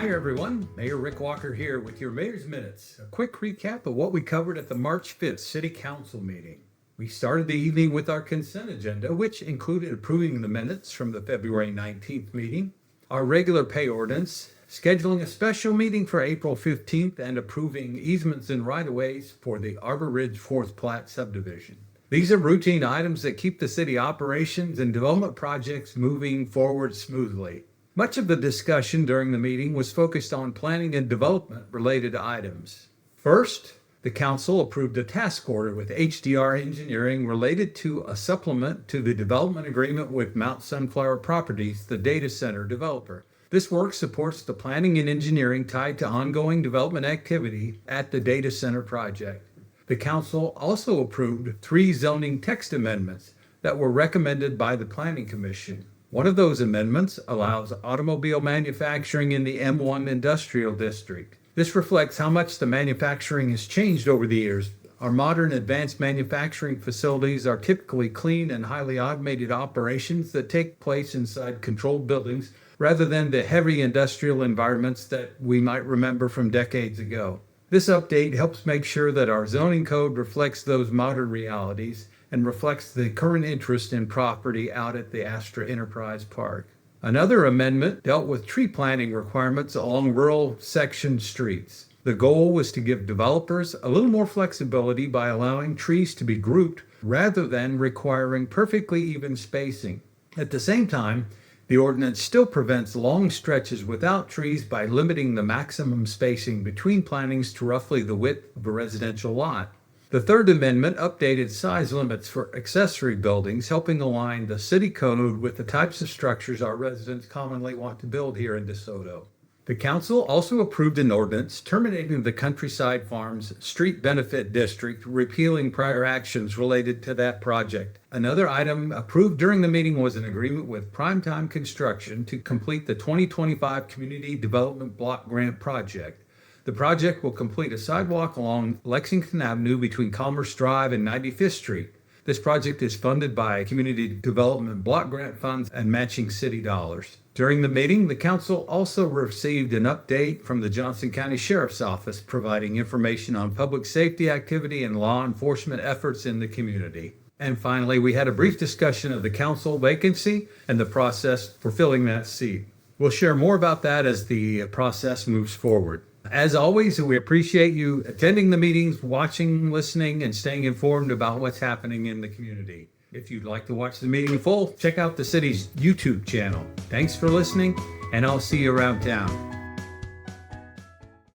Hi everyone, Mayor Rick Walker here with your Mayor's Minutes. A quick recap of what we covered at the March 5th City Council meeting. We started the evening with our consent agenda, which included approving the minutes from the February 19th meeting, our regular pay ordinance, scheduling a special meeting for April 15th, and approving easements and right-of-ways for the Arbor Ridge 4th Plat subdivision. These are routine items that keep the city operations and development projects moving forward smoothly. Much of the discussion during the meeting was focused on planning and development related items. First, the council approved a task order with HDR Engineering related to a supplement to the development agreement with Mount Sunflower Properties, the data center developer. This work supports the planning and engineering tied to ongoing development activity at the data center project. The council also approved 3 zoning text amendments that were recommended by the Planning Commission. One of those amendments allows automobile manufacturing in the M1 Industrial District. This reflects how much the manufacturing has changed over the years. Our modern advanced manufacturing facilities are typically clean and highly automated operations that take place inside controlled buildings rather than the heavy industrial environments that we might remember from decades ago. This update helps make sure that our zoning code reflects those modern realities and reflects the current interest in property out at the Astra Enterprise Park. Another amendment dealt with tree planting requirements along rural section streets. The goal was to give developers a little more flexibility by allowing trees to be grouped rather than requiring perfectly even spacing. At the same time, the ordinance still prevents long stretches without trees by limiting the maximum spacing between plantings to roughly the width of a residential lot. The third amendment updated size limits for accessory buildings, helping align the city code with the types of structures our residents commonly want to build here in DeSoto. The council also approved an ordinance terminating the Countryside Farms Street Benefit District, repealing prior actions related to that project. Another item approved during the meeting was an agreement with Primetime Construction to complete the 2025 Community Development Block Grant Project. The project will complete a sidewalk along Lexington Avenue between Commerce Drive and 95th Street. This project is funded by Community Development Block Grant funds and matching city dollars. During the meeting, the council also received an update from the Johnson County Sheriff's Office, providing information on public safety activity and law enforcement efforts in the community. And finally, we had a brief discussion of the council vacancy and the process for filling that seat. We'll share more about that as the process moves forward. As always, we appreciate you attending the meetings, watching, listening, and staying informed about what's happening in the community. If you'd like to watch the meeting in full, check out the city's YouTube channel. Thanks for listening, and I'll see you around town.